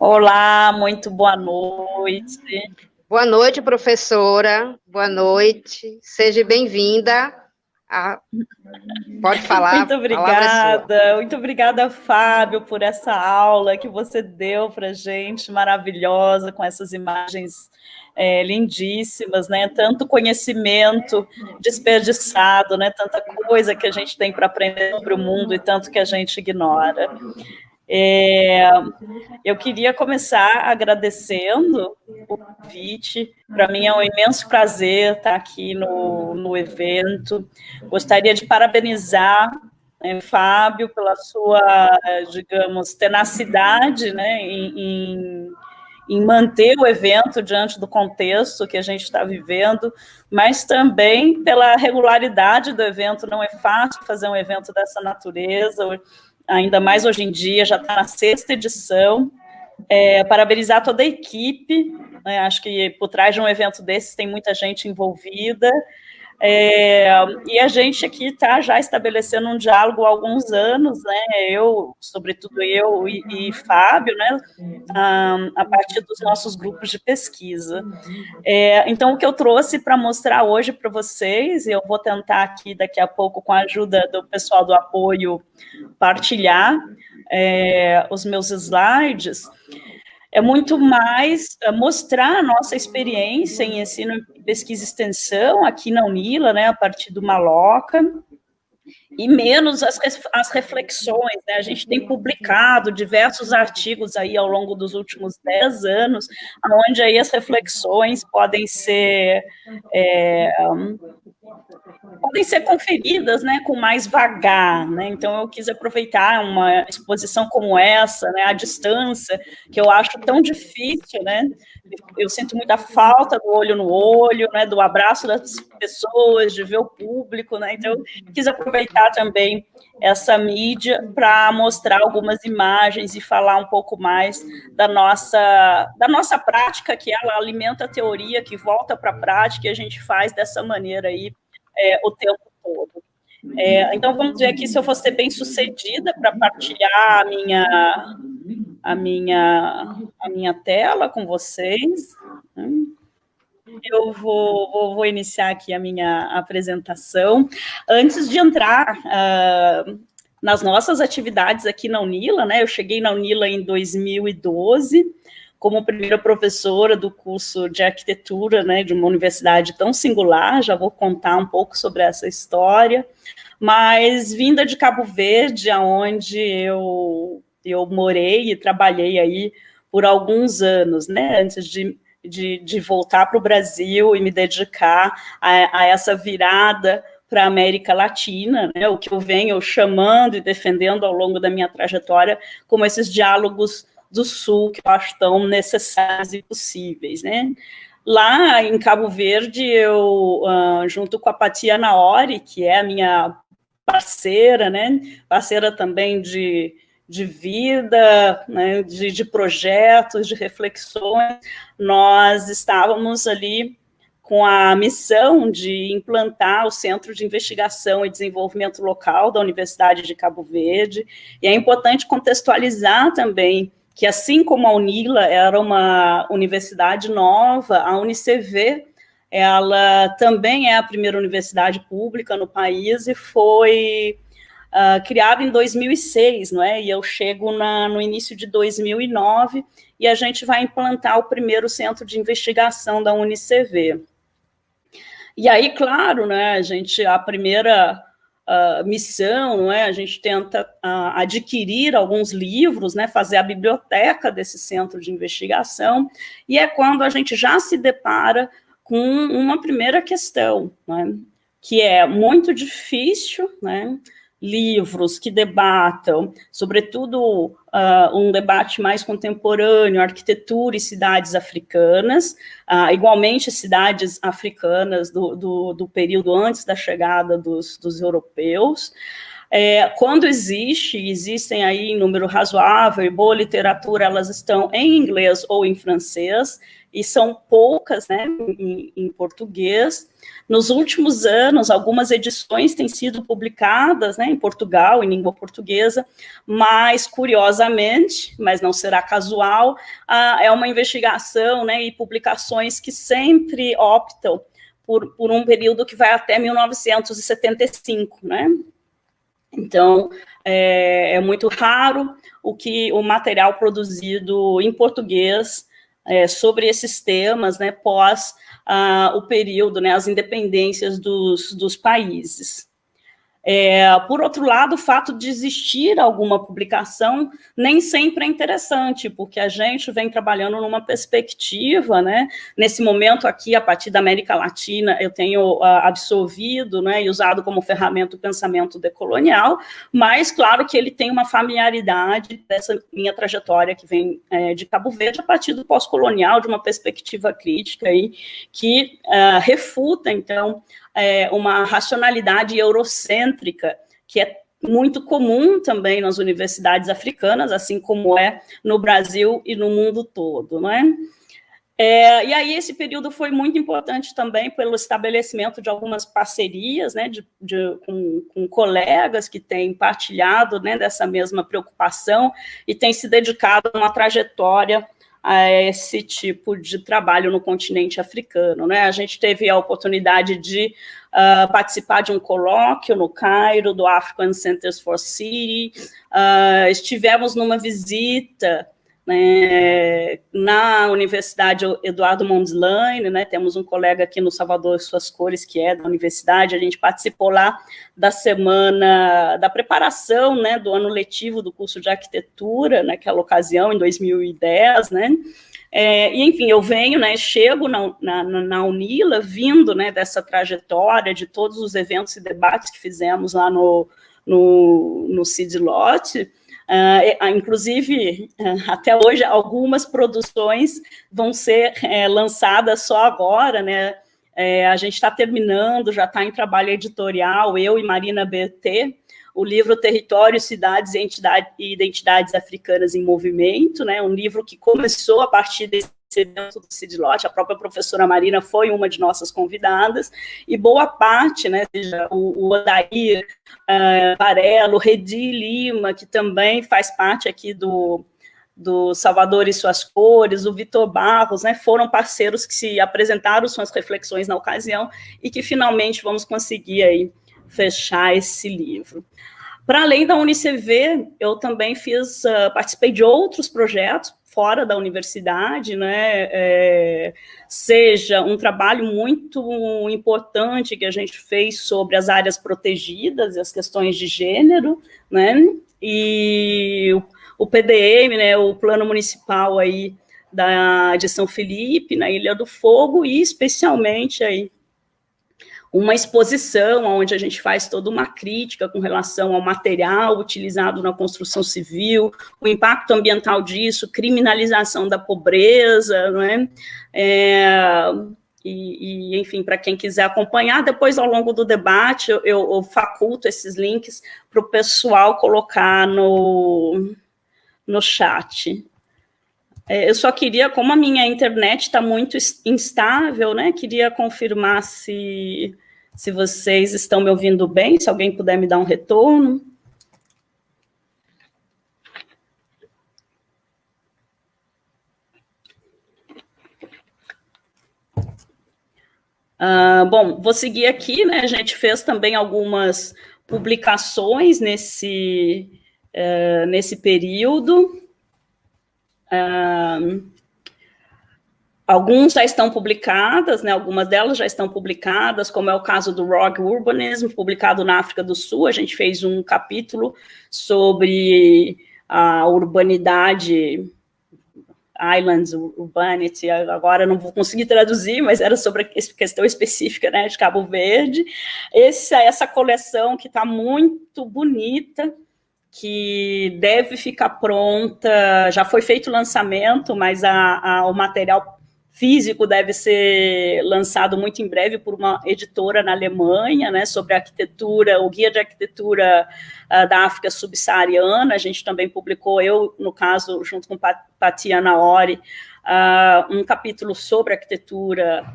Olá, muito boa noite. Boa noite, professora. Boa noite. Seja bem-vinda. Pode falar, a palavra é sua. Muito obrigada, Fábio, por essa aula que você deu para a gente, maravilhosa, com essas imagens lindíssimas, né? Tanto conhecimento desperdiçado, né? Tanta coisa que a gente tem para aprender sobre o mundo e tanto que a gente ignora. Eu queria começar agradecendo o convite. Para mim é um imenso prazer estar aqui no evento. Gostaria de parabenizar Fábio pela sua, digamos, tenacidade, né, em manter o evento diante do contexto que a gente está vivendo, mas também pela regularidade do evento. Não é fácil fazer um evento dessa natureza, ainda mais hoje em dia, já está na 6ª edição. Parabenizar toda a equipe, né? Acho que por trás de um evento desses tem muita gente envolvida, e a gente aqui está já estabelecendo um diálogo há alguns anos, né? Sobretudo eu e Fábio, né? A partir dos nossos grupos de pesquisa. Então, o que eu trouxe para mostrar hoje para vocês, e eu vou tentar aqui daqui a pouco, com a ajuda do pessoal do apoio, partilhar os meus slides, é muito mais mostrar a nossa experiência em ensino, pesquisa e extensão aqui na UNILA, né, a partir do Maloca, e menos as reflexões, né? A gente tem publicado diversos artigos aí ao longo dos últimos 10 anos, onde aí as reflexões podem ser conferidas, né, com mais vagar, né? Então eu quis aproveitar uma exposição como essa, né, à distância, que eu acho tão difícil, né? Eu sinto muita falta do olho no olho, né, do abraço das pessoas, de ver o público, né? Então eu quis aproveitar também essa mídia para mostrar algumas imagens e falar um pouco mais da nossa prática, que ela alimenta a teoria, que volta para a prática, e a gente faz dessa maneira aí o tempo todo. Então, vamos ver aqui se eu vou ser bem sucedida para partilhar a minha tela com vocês. Eu vou iniciar aqui a minha apresentação. Antes de entrar nas nossas atividades aqui na UNILA, né? Eu cheguei na UNILA em 2012, como primeira professora do curso de arquitetura, né, de uma universidade tão singular. Já vou contar um pouco sobre essa história, mas vinda de Cabo Verde, onde eu morei e trabalhei aí por alguns anos, né, antes de voltar para o Brasil e me dedicar a essa virada para a América Latina, né, o que eu venho chamando e defendendo ao longo da minha trajetória como esses diálogos do Sul, que eu acho tão necessários e possíveis, né? Lá em Cabo Verde, eu, junto com a Patia Naori, que é a minha parceira, né? Parceira também de vida, né? de projetos, de reflexões, nós estávamos ali com a missão de implantar o Centro de Investigação e Desenvolvimento Local da Universidade de Cabo Verde, e é importante contextualizar também que, assim como a UNILA era uma universidade nova, a UniCV, ela também é a primeira universidade pública no país e foi criada em 2006, não é? E eu chego no início de 2009 e a gente vai implantar o primeiro centro de investigação da UniCV. E aí, claro, né, a primeira missão, não é? A gente tenta adquirir alguns livros, né, fazer a biblioteca desse centro de investigação, e é quando a gente já se depara com uma primeira questão, né, que é muito difícil, né, livros que debatam, sobretudo um debate mais contemporâneo, arquitetura e cidades africanas, igualmente cidades africanas do período antes da chegada dos europeus, Quando existem aí em número razoável, boa literatura, elas estão em inglês ou em francês, e são poucas, né, em português. Nos últimos anos, algumas edições têm sido publicadas, né, em Portugal, em língua portuguesa, mas, curiosamente, mas não será casual, é uma investigação, né, e publicações que sempre optam por um período que vai até 1975, né? Então, é muito raro o material produzido em português sobre esses temas, né, pós o período, né, as independências dos países. Por outro lado, o fato de existir alguma publicação nem sempre é interessante, porque a gente vem trabalhando numa perspectiva, né, nesse momento aqui, a partir da América Latina, eu tenho absorvido, né, e usado como ferramenta o pensamento decolonial, mas, claro, que ele tem uma familiaridade dessa minha trajetória que vem de Cabo Verde, a partir do pós-colonial, de uma perspectiva crítica aí, que refuta, então, uma racionalidade eurocêntrica, que é muito comum também nas universidades africanas, assim como é no Brasil e no mundo todo, não é? E aí esse período foi muito importante também pelo estabelecimento de algumas parcerias, né, com colegas que têm partilhado, né, dessa mesma preocupação e têm se dedicado a uma trajetória a esse tipo de trabalho no continente africano, né? A gente teve a oportunidade de participar de um colóquio no Cairo, do African Centers for City, estivemos numa visita, né, na Universidade Eduardo Mondlane, né, temos um colega aqui no Salvador Suas Cores, que é da universidade, a gente participou lá da semana da preparação, né, do ano letivo do curso de arquitetura, naquela ocasião, em 2010, né, e, enfim, eu venho, né, chego na Unila, vindo, né, dessa trajetória, de todos os eventos e debates que fizemos lá no CIDLOT. Inclusive, até hoje, algumas produções vão ser lançadas só agora, né? A gente está terminando, já está em trabalho editorial, eu e Marina BT, o livro Território, Cidades e Identidades Africanas em Movimento, né? Um livro que começou a partir desse evento do CIDLOT, a própria professora Marina foi uma de nossas convidadas, e boa parte, né, seja o Odair Varelo, Redi Lima, que também faz parte aqui do Salvador e Suas Cores, o Vitor Barros, né, foram parceiros que se apresentaram suas reflexões na ocasião e que finalmente vamos conseguir aí fechar esse livro. Para além da UniCV, eu também participei de outros projetos fora da universidade, né, seja um trabalho muito importante que a gente fez sobre as áreas protegidas e as questões de gênero, né, e o PDM, né, o Plano Municipal aí de São Felipe, na Ilha do Fogo, e especialmente aí uma exposição onde a gente faz toda uma crítica com relação ao material utilizado na construção civil, o impacto ambiental disso, criminalização da pobreza, não é? Enfim, para quem quiser acompanhar, depois, ao longo do debate, eu faculto esses links para o pessoal colocar no chat. Eu só queria, como a minha internet está muito instável, né, queria confirmar se vocês estão me ouvindo bem, se alguém puder me dar um retorno. Bom, vou seguir aqui, né, a gente fez também algumas publicações nesse período. Alguns já estão publicadas, né, algumas delas já estão publicadas, como é o caso do Rogue Urbanism, publicado na África do Sul. A gente fez um capítulo sobre a urbanidade, Islands Urbanity, agora não vou conseguir traduzir, mas era sobre a questão específica, né, de Cabo Verde. Essa coleção que está muito bonita, que deve ficar pronta, já foi feito o lançamento, mas o material físico deve ser lançado muito em breve por uma editora na Alemanha, né, sobre arquitetura, o Guia de Arquitetura da África Subsaariana. A gente também publicou, eu, no caso, junto com Tatiana Ori, um capítulo sobre arquitetura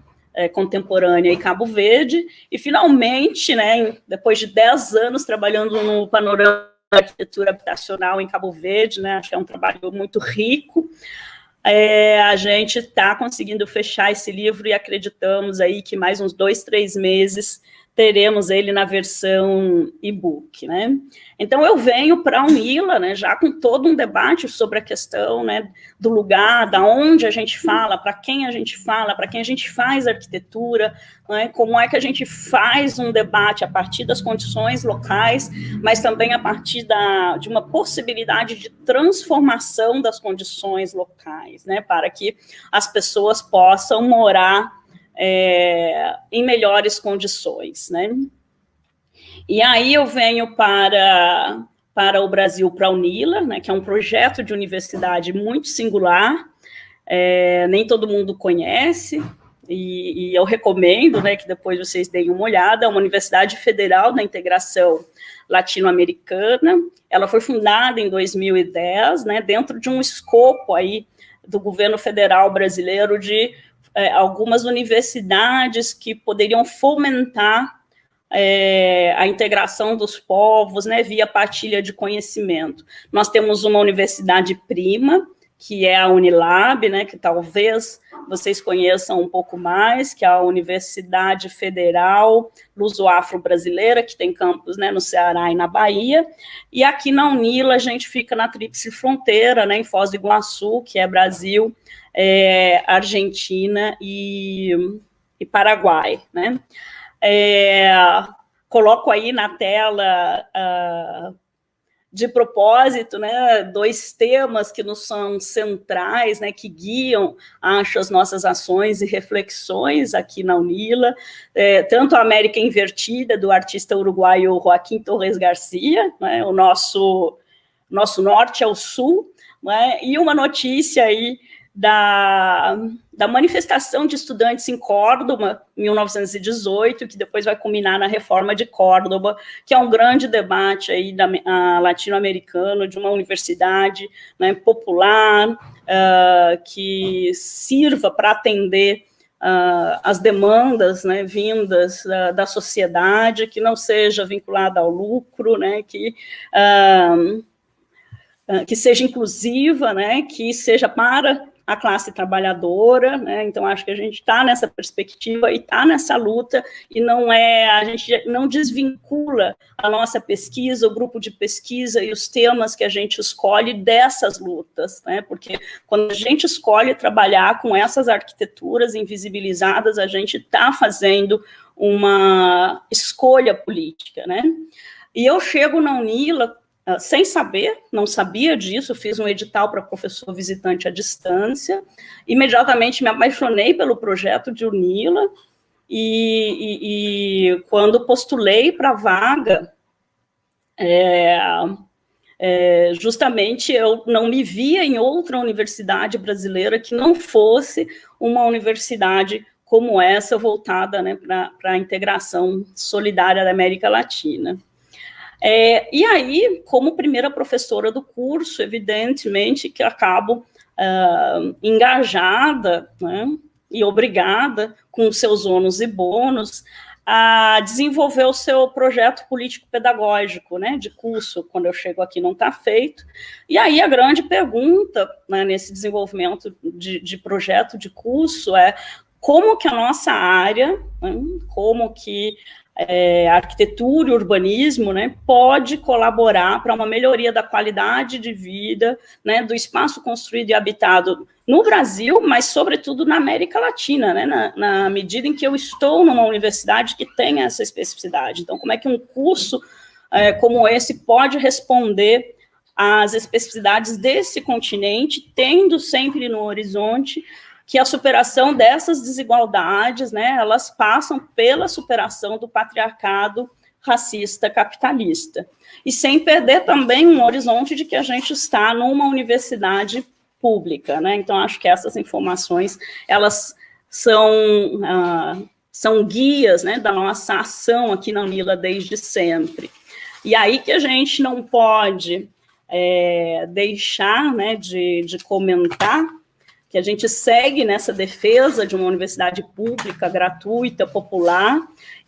contemporânea em Cabo Verde, e finalmente, né, depois de 10 anos trabalhando no panorama da arquitetura habitacional em Cabo Verde, né, acho que é um trabalho muito rico, a gente está conseguindo fechar esse livro e acreditamos aí que mais uns 2, 3 meses teremos ele na versão e-book, né? Então, eu venho para a UNILA, né, já com todo um debate sobre a questão, né, do lugar, da onde a gente fala, para quem a gente fala, para quem a gente faz arquitetura, né, como é que a gente faz um debate a partir das condições locais, mas também a partir de uma possibilidade de transformação das condições locais, né, para que as pessoas possam morar em melhores condições, né? E aí eu venho para o Brasil, para a UNILA, né, que é um projeto de universidade muito singular, nem todo mundo conhece, e eu recomendo, né, que depois vocês deem uma olhada. É uma Universidade Federal da Integração Latino-Americana. Ela foi fundada em 2010, né, dentro de um escopo aí do governo federal brasileiro de algumas universidades que poderiam fomentar a integração dos povos, né, via partilha de conhecimento. Nós temos uma universidade prima, que é a Unilab, né, que talvez vocês conheçam um pouco mais, que é a Universidade Federal Luso-Afro-Brasileira, que tem campus, né, no Ceará e na Bahia, e aqui na UNILA a gente fica na tríplice fronteira, né, em Foz do Iguaçu, que é Brasil, Argentina e Paraguai, né? Coloco aí na tela de propósito, né, 2 temas que nos são centrais, né, que guiam, acho, as nossas ações e reflexões aqui na UNILA, tanto a América Invertida, do artista uruguaio Joaquim Torres Garcia, né, o nosso norte ao sul, né, e uma notícia aí da manifestação de estudantes em Córdoba, em 1918, que depois vai culminar na reforma de Córdoba, que é um grande debate aí latino-americano, de uma universidade, né, popular, que sirva para atender as demandas, né, vindas da sociedade, que não seja vinculada ao lucro, né, que seja inclusiva, né, que seja para a classe trabalhadora, né? Então acho que a gente está nessa perspectiva e está nessa luta, e a gente não desvincula a nossa pesquisa, o grupo de pesquisa e os temas que a gente escolhe dessas lutas, né? Porque quando a gente escolhe trabalhar com essas arquiteturas invisibilizadas, a gente está fazendo uma escolha política, né? E eu chego na UNILA sem saber, não sabia disso, fiz um edital para professor visitante à distância, imediatamente me apaixonei pelo projeto de UNILA, e quando postulei para a vaga, justamente eu não me via em outra universidade brasileira que não fosse uma universidade como essa, voltada, né, para a integração solidária da América Latina. E aí, como primeira professora do curso, evidentemente que acabo engajada, né, e obrigada, com seus ônus e bônus, a desenvolver o seu projeto político-pedagógico, né, de curso. Quando eu chego aqui não está feito. E aí a grande pergunta, né, nesse desenvolvimento de projeto de curso é como que a nossa área, né, como que a arquitetura e o urbanismo, né, pode colaborar para uma melhoria da qualidade de vida, né, do espaço construído e habitado no Brasil, mas, sobretudo, na América Latina, né, na medida em que eu estou numa universidade que tem essa especificidade. Então, como é que um curso como esse pode responder às especificidades desse continente, tendo sempre no horizonte que a superação dessas desigualdades, né, elas passam pela superação do patriarcado racista capitalista. E sem perder também um horizonte de que a gente está numa universidade pública, né? Então, acho que essas informações, elas são guias, né, da nossa ação aqui na UNILA desde sempre. E aí que a gente não pode deixar, né, de comentar que a gente segue nessa defesa de uma universidade pública, gratuita, popular,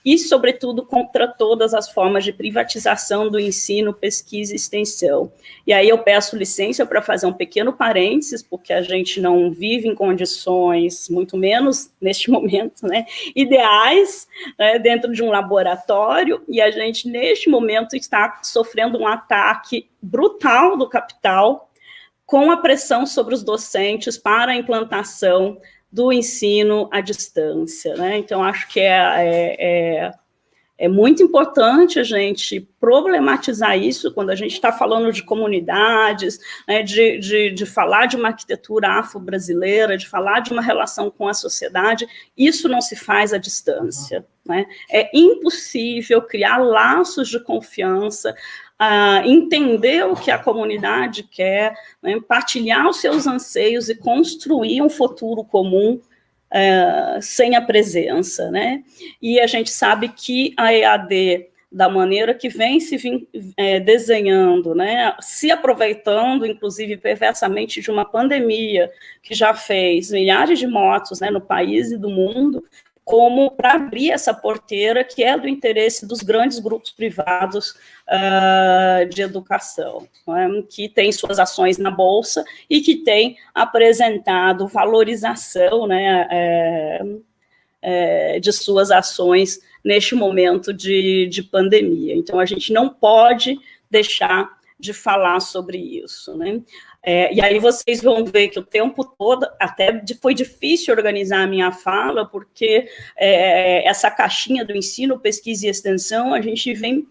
e, sobretudo, contra todas as formas de privatização do ensino, pesquisa e extensão. E aí eu peço licença para fazer um pequeno parênteses, porque a gente não vive em condições, muito menos neste momento, né, ideais, né, dentro de um laboratório, e a gente, neste momento, está sofrendo um ataque brutal do capital, com a pressão sobre os docentes para a implantação do ensino à distância, né? Então, acho que é muito importante a gente problematizar isso quando a gente está falando de comunidades, né, de falar de uma arquitetura afro-brasileira, de falar de uma relação com a sociedade. Isso não se faz à distância, né? É impossível criar laços de confiança, entender o que a comunidade quer, né, partilhar os seus anseios e construir um futuro comum sem a presença, né? E a gente sabe que a EAD, da maneira que vem se desenhando, né, se aproveitando, inclusive, perversamente de uma pandemia que já fez milhares de mortos, né, no país e do mundo, como para abrir essa porteira que é do interesse dos grandes grupos privados de educação, né, que tem suas ações na Bolsa e que tem apresentado valorização, né, de suas ações neste momento de pandemia. Então, a gente não pode deixar de falar sobre isso, né? E aí vocês vão ver que o tempo todo, até foi difícil organizar a minha fala, porque essa caixinha do ensino, pesquisa e extensão, a gente vem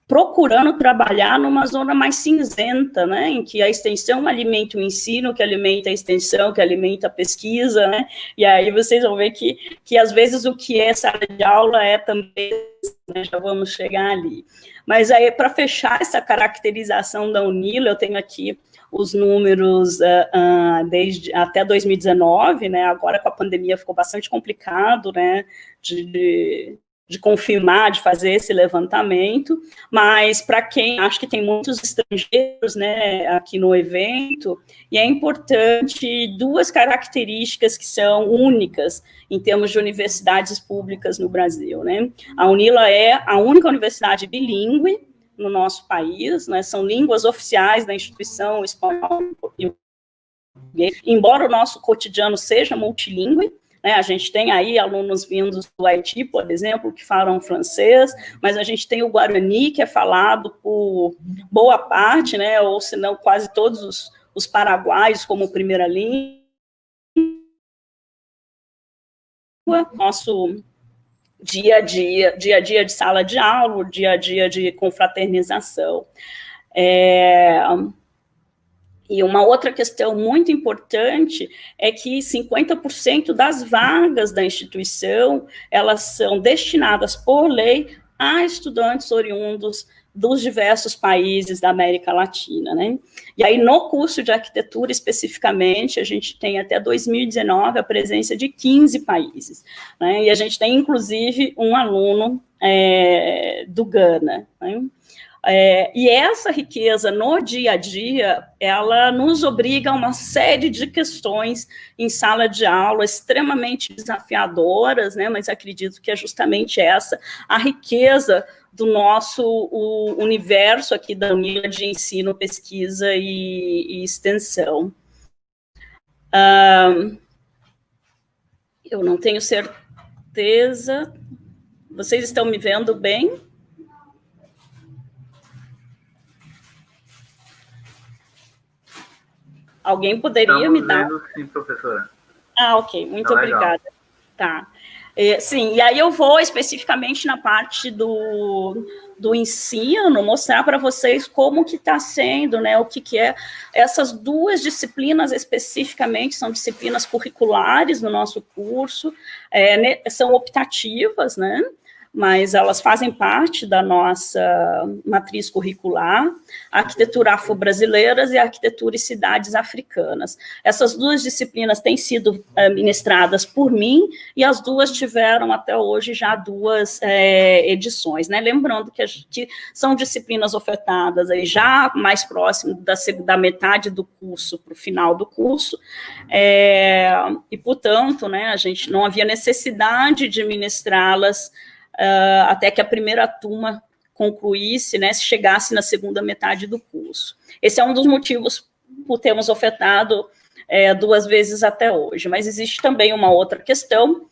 procurando trabalhar numa zona mais cinzenta, né, em que a extensão alimenta o ensino, que alimenta a extensão, que alimenta a pesquisa, né, e aí vocês vão ver que às vezes o que é sala de aula é também, né, já vamos chegar ali. Mas aí, para fechar essa caracterização da UNILA, eu tenho aqui os números desde até 2019, né, agora com a pandemia ficou bastante complicado, né, de confirmar, de fazer esse levantamento, mas para quem, acho que tem muitos estrangeiros, né, aqui no evento, e é importante duas características que são únicas em termos de universidades públicas no Brasil, né? A UNILA é a única universidade bilíngue no nosso país, né, são línguas oficiais da instituição, espanhol e português, embora o nosso cotidiano seja multilíngue, né, a gente tem aí alunos vindos do Haiti, por exemplo, que falam francês, mas a gente tem o Guarani, que é falado por boa parte, né, ou se não quase todos os paraguaios como primeira língua. Nosso dia a dia de sala de aula, o dia a dia de confraternização. E uma outra questão muito importante é que 50% das vagas da instituição, elas são destinadas por lei a estudantes oriundos dos diversos países da América Latina, né? E aí, no curso de arquitetura, especificamente, a gente tem até 2019 a presença de 15 países, né? E a gente tem, inclusive, um aluno do Ghana, né? E essa riqueza no dia a dia, ela nos obriga a uma série de questões em sala de aula extremamente desafiadoras, né, mas acredito que é justamente essa a riqueza do nosso universo aqui da UNILA de ensino, pesquisa e extensão. Eu não tenho certeza. Vocês estão me vendo bem? Alguém poderia me dar? Sim, professora. Ok, muito obrigada. Tá. Sim, e aí eu vou especificamente na parte do ensino, mostrar para vocês como que está sendo, né, o que é. Essas duas disciplinas especificamente são disciplinas curriculares no nosso curso, são optativas, né, mas elas fazem parte da nossa matriz curricular, a arquitetura afro-brasileiras e a arquitetura e cidades africanas. Essas duas disciplinas têm sido ministradas por mim, e as duas tiveram até hoje já 2 edições, né? Lembrando que são disciplinas ofertadas aí já mais próximo da metade do curso para o final do curso, e, portanto, né, a gente não havia necessidade de ministrá-las até que a primeira turma concluísse, né, se chegasse na segunda metade do curso. Esse é um dos motivos por termos ofertado 2 vezes até hoje, mas existe também uma outra questão,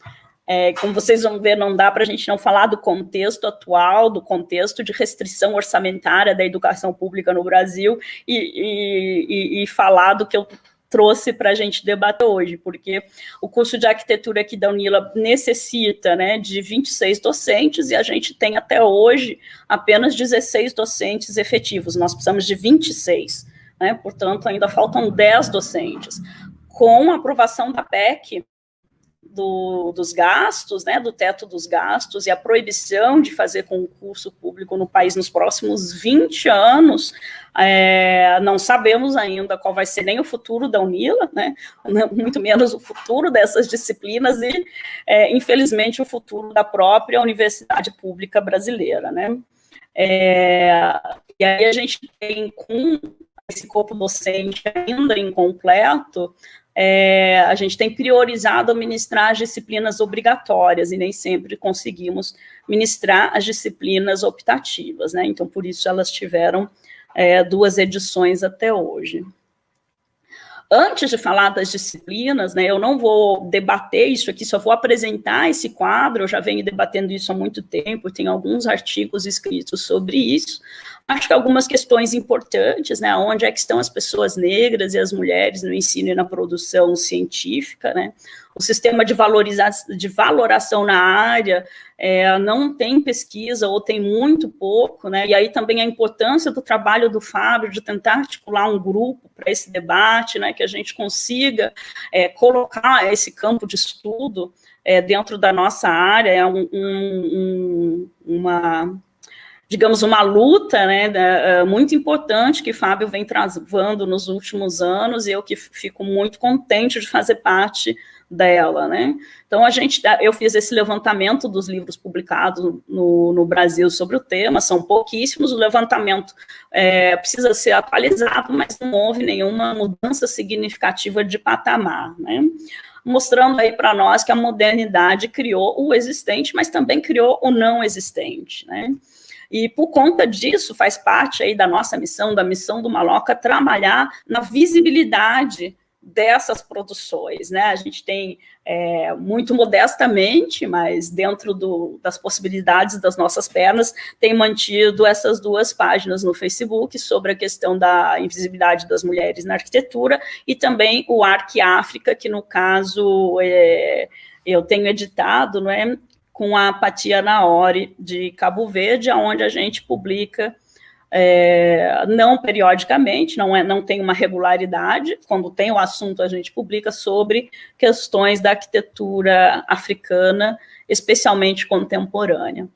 como vocês vão ver, não dá para a gente não falar do contexto atual, do contexto de restrição orçamentária da educação pública no Brasil, e falar do que eu trouxe para a gente debater hoje, porque o curso de arquitetura aqui da Unila necessita, né, de 26 docentes, e a gente tem até hoje apenas 16 docentes efetivos, nós precisamos de 26, né, portanto ainda faltam 10 docentes. Com a aprovação da PEC, dos gastos, né, do teto dos gastos, e a proibição de fazer concurso público no país nos próximos 20 anos, não sabemos ainda qual vai ser nem o futuro da Unila, né, muito menos o futuro dessas disciplinas e, infelizmente, o futuro da própria universidade pública brasileira, né. E aí a gente tem, com esse corpo docente ainda incompleto, a gente tem priorizado ministrar as disciplinas obrigatórias, e nem sempre conseguimos ministrar as disciplinas optativas, né? Então, por isso, elas tiveram 2 edições até hoje. Antes de falar das disciplinas, né, eu não vou debater isso aqui, só vou apresentar esse quadro, eu já venho debatendo isso há muito tempo, tem alguns artigos escritos sobre isso. Acho que algumas questões importantes, né, onde é que estão as pessoas negras e as mulheres no ensino e na produção científica, né, o sistema de valoração na área não tem pesquisa ou tem muito pouco, né, e aí também a importância do trabalho do Fábio de tentar articular um grupo para esse debate, né, que a gente consiga colocar esse campo de estudo dentro da nossa área, digamos, uma luta, né, muito importante que Fábio vem travando nos últimos anos, e eu que fico muito contente de fazer parte dela, né. Então, eu fiz esse levantamento dos livros publicados no Brasil sobre o tema, são pouquíssimos, o levantamento precisa ser atualizado, mas não houve nenhuma mudança significativa de patamar, né, mostrando aí para nós que a modernidade criou o existente, mas também criou o não existente, né. E, por conta disso, faz parte aí da nossa missão, da missão do Maloca, trabalhar na visibilidade dessas produções, né? A gente tem, muito modestamente, mas dentro das possibilidades das nossas pernas, tem mantido essas 2 páginas no Facebook sobre a questão da invisibilidade das mulheres na arquitetura, e também o Arque África, que, no caso, eu tenho editado, não é? Com a Patia Naori, de Cabo Verde, onde a gente publica, não periodicamente, não tem uma regularidade, quando tem o assunto a gente publica sobre questões da arquitetura africana, especialmente contemporânea.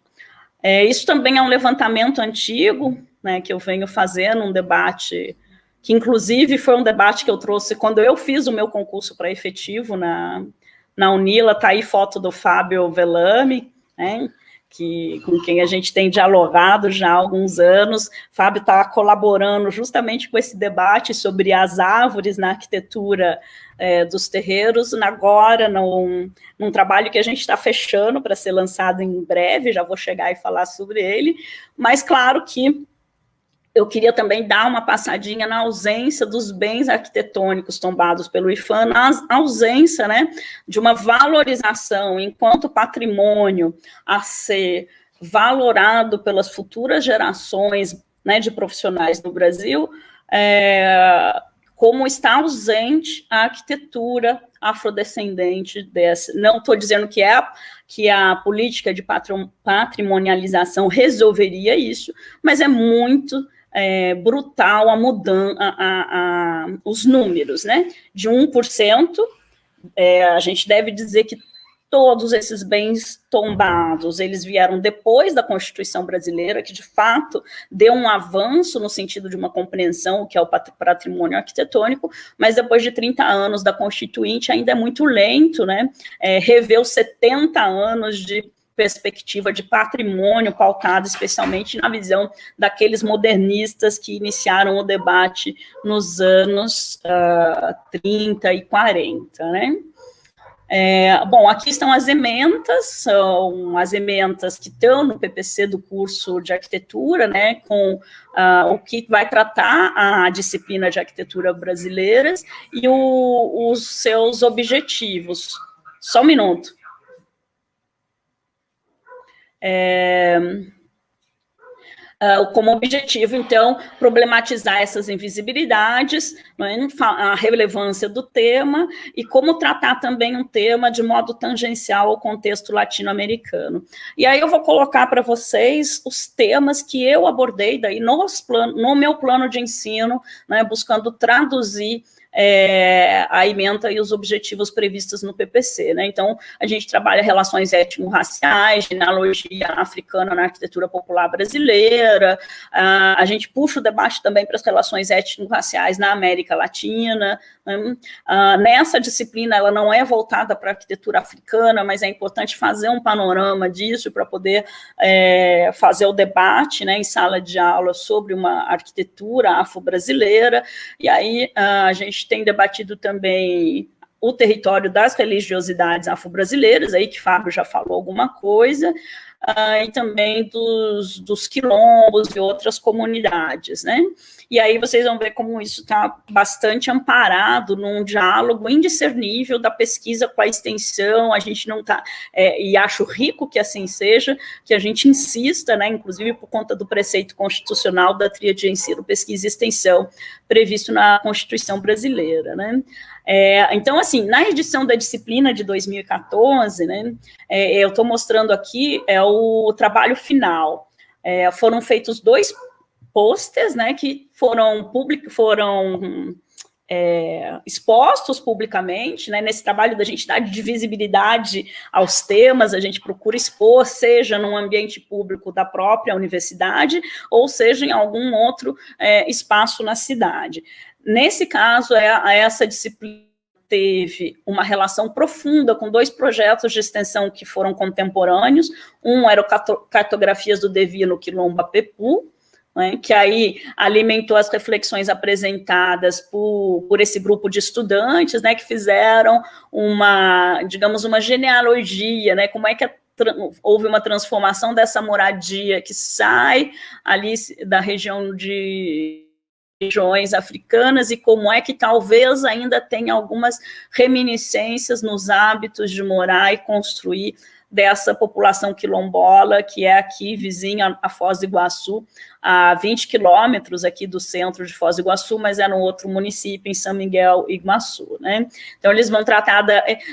Isso também é um levantamento antigo, né, que eu venho fazendo, um debate, que inclusive foi um debate que eu trouxe quando eu fiz o meu concurso para efetivo na Unila. Está aí foto do Fábio Velame, né, com quem a gente tem dialogado já há alguns anos. Fábio está colaborando justamente com esse debate sobre as árvores na arquitetura dos terreiros, agora num trabalho que a gente está fechando para ser lançado em breve, já vou chegar e falar sobre ele, mas claro que eu queria também dar uma passadinha na ausência dos bens arquitetônicos tombados pelo IPHAN, na ausência, né, de uma valorização enquanto patrimônio a ser valorado pelas futuras gerações, né, de profissionais no Brasil, como está ausente a arquitetura afrodescendente dessa. Não estou dizendo que a política de patrimonialização resolveria isso, mas é muito brutal a mudança, os números, né? De 1%, a gente deve dizer que todos esses bens tombados, eles vieram depois da Constituição brasileira, que de fato deu um avanço no sentido de uma compreensão, que é o patrimônio arquitetônico, mas depois de 30 anos da Constituinte ainda é muito lento, né, rever os 70 anos de perspectiva de patrimônio pautado especialmente na visão daqueles modernistas que iniciaram o debate nos anos 30 e 40, né? Bom, aqui estão as ementas, são as ementas que estão no PPC do curso de arquitetura, né, com o que vai tratar a disciplina de arquitetura brasileiras e os seus objetivos. Só um minuto. Como objetivo, então, problematizar essas invisibilidades, né, a relevância do tema e como tratar também um tema de modo tangencial ao contexto latino-americano. E aí eu vou colocar para vocês os temas que eu abordei daí no meu plano de ensino, né, buscando traduzir a ementa e os objetivos previstos no PPC, né? Então, a gente trabalha relações étnico-raciais, genealogia africana na arquitetura popular brasileira, a gente puxa o debate também para as relações étnico-raciais na América Latina, né? Nessa disciplina, ela não é voltada para a arquitetura africana, mas é importante fazer um panorama disso para poder fazer o debate, né, em sala de aula sobre uma arquitetura afro-brasileira, e aí a gente tem debatido também o território das religiosidades afro-brasileiras, aí que Fábio já falou alguma coisa, e também dos quilombos e outras comunidades, né? E aí vocês vão ver como isso está bastante amparado num diálogo indiscernível da pesquisa com a extensão, a gente não está, e acho rico que assim seja, que a gente insista, né, inclusive por conta do preceito constitucional da tríade de ensino, pesquisa e extensão, previsto na Constituição brasileira, né? Então, assim, na edição da disciplina de 2014, né, eu estou mostrando aqui o trabalho final. Foram feitos 2 pôsteres, né, que foram expostos publicamente, né, nesse trabalho da gente dar de visibilidade aos temas, a gente procura expor, seja num ambiente público da própria universidade, ou seja em algum outro espaço na cidade. Nesse caso, essa disciplina teve uma relação profunda com 2 projetos de extensão que foram contemporâneos, um era o Cartografias do Devia no Quilombo Apepu, né, que aí alimentou as reflexões apresentadas por esse grupo de estudantes, né, que fizeram digamos, uma genealogia, né, como é que houve uma transformação dessa moradia que sai ali da região de regiões africanas e como é que talvez ainda tenha algumas reminiscências nos hábitos de morar e construir dessa população quilombola, que é aqui vizinha a Foz do Iguaçu, a 20 quilômetros aqui do centro de Foz do Iguaçu, mas é no outro município, em São Miguel Iguaçu, né? Então, eles vão tratar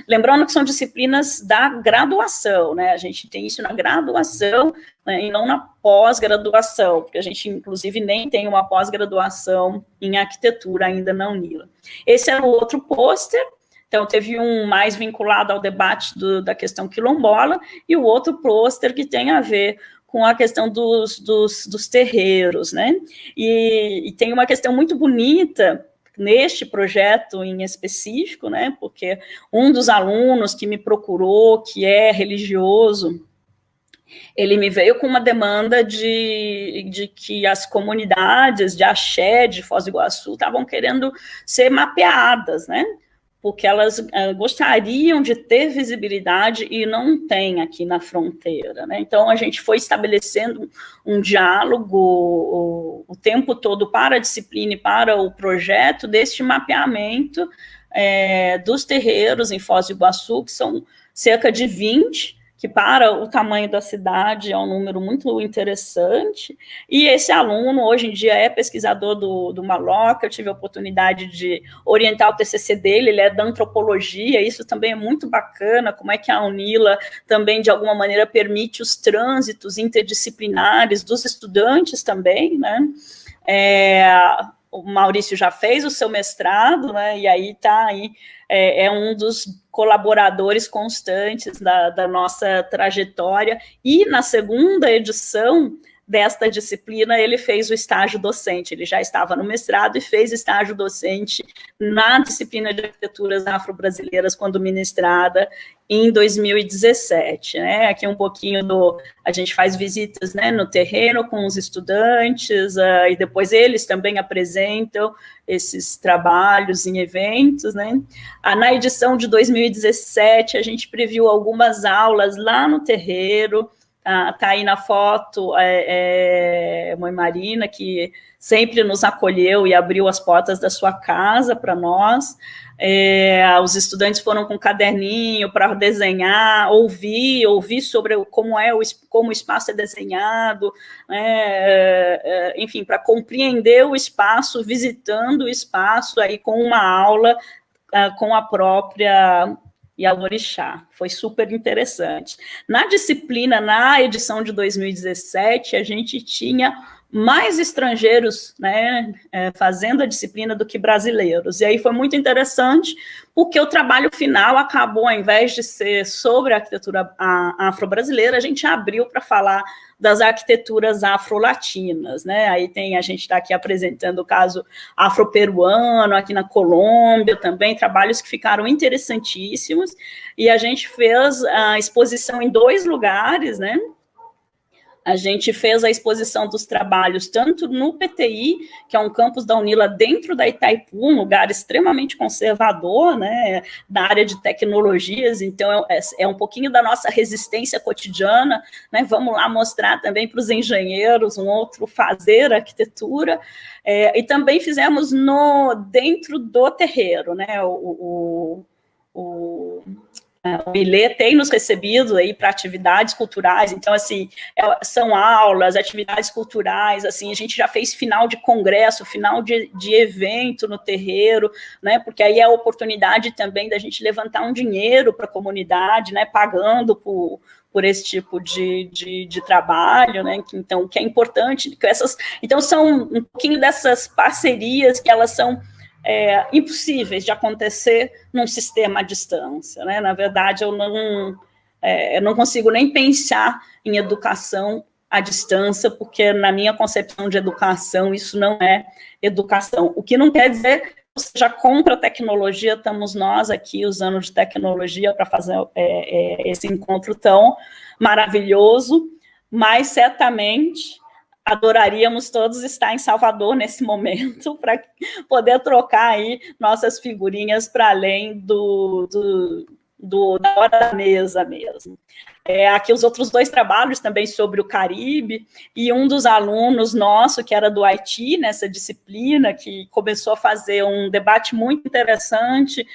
lembrando que são disciplinas da graduação, né? A gente tem isso na graduação, né, e não na pós-graduação, porque a gente, inclusive, nem tem uma pós-graduação em arquitetura ainda na UNILA. Esse era o outro pôster. Então, teve um mais vinculado ao debate da questão quilombola, e o outro pôster que tem a ver com a questão dos terreiros, né? E tem uma questão muito bonita neste projeto em específico, né? Porque um dos alunos que me procurou, que é religioso, ele me veio com uma demanda de que as comunidades de axé de Foz do Iguaçu estavam querendo ser mapeadas, né? Porque elas gostariam de ter visibilidade e não tem aqui na fronteira, né? Então, a gente foi estabelecendo um diálogo o tempo todo para a disciplina e para o projeto deste mapeamento dos terreiros em Foz do Iguaçu, que são cerca de 20, que para o tamanho da cidade é um número muito interessante, e esse aluno hoje em dia é pesquisador do Maloca. Eu tive a oportunidade de orientar o TCC dele, ele é da antropologia, isso também é muito bacana, como é que a UNILA também, de alguma maneira, permite os trânsitos interdisciplinares dos estudantes também, né? o Maurício já fez o seu mestrado, né, e aí está aí, é um dos colaboradores constantes da nossa trajetória, e na segunda edição desta disciplina, ele fez o estágio docente, ele já estava no mestrado e fez estágio docente na disciplina de arquiteturas afro-brasileiras, quando ministrada em 2017, né, aqui um pouquinho a gente faz visitas, né, no terreno com os estudantes, e depois eles também apresentam esses trabalhos em eventos, né. Na edição de 2017, a gente previu algumas aulas lá no terreiro. Tá aí na foto Mãe Marina, que sempre nos acolheu e abriu as portas da sua casa para nós. Os estudantes foram com caderninho para desenhar, ouvir sobre como o espaço é desenhado, né, enfim, para compreender o espaço, visitando o espaço aí com uma aula com a própria Yalorixá. Foi super interessante. Na disciplina, na edição de 2017, a gente tinha mais estrangeiros, né, fazendo a disciplina do que brasileiros. E aí foi muito interessante, porque o trabalho final acabou, ao invés de ser sobre a arquitetura afro-brasileira, a gente abriu para falar das arquiteturas afro-latinas, né? Aí a gente está aqui apresentando o caso afro-peruano, aqui na Colômbia também, trabalhos que ficaram interessantíssimos, e a gente fez a exposição em 2 lugares, né? A gente fez a exposição dos trabalhos tanto no PTI, que é um campus da UNILA dentro da Itaipu, um lugar extremamente conservador, né, da área de tecnologias, então é um pouquinho da nossa resistência cotidiana, né, vamos lá mostrar também para os engenheiros um outro fazer arquitetura, e também fizemos dentro do terreiro, né, o Ilê tem nos recebido aí para atividades culturais, então, assim, são aulas, atividades culturais, assim, a gente já fez final de congresso, final de evento no terreiro, né, porque aí é a oportunidade também da gente levantar um dinheiro para a comunidade, né, pagando por esse tipo de trabalho, né, então, que é importante, então, são um pouquinho dessas parcerias que elas são impossíveis de acontecer num sistema à distância, né? Na verdade, eu não consigo nem pensar em educação à distância, porque na minha concepção de educação, isso não é educação. O que não quer dizer que seja contra a tecnologia, estamos nós aqui usando de tecnologia para fazer esse encontro tão maravilhoso, mas certamente adoraríamos todos estar em Salvador nesse momento para poder trocar aí nossas figurinhas para além da hora da mesa mesmo. Aqui os outros 2 trabalhos também sobre o Caribe, e um dos alunos nosso, que era do Haiti, nessa disciplina, que começou a fazer um debate muito interessante,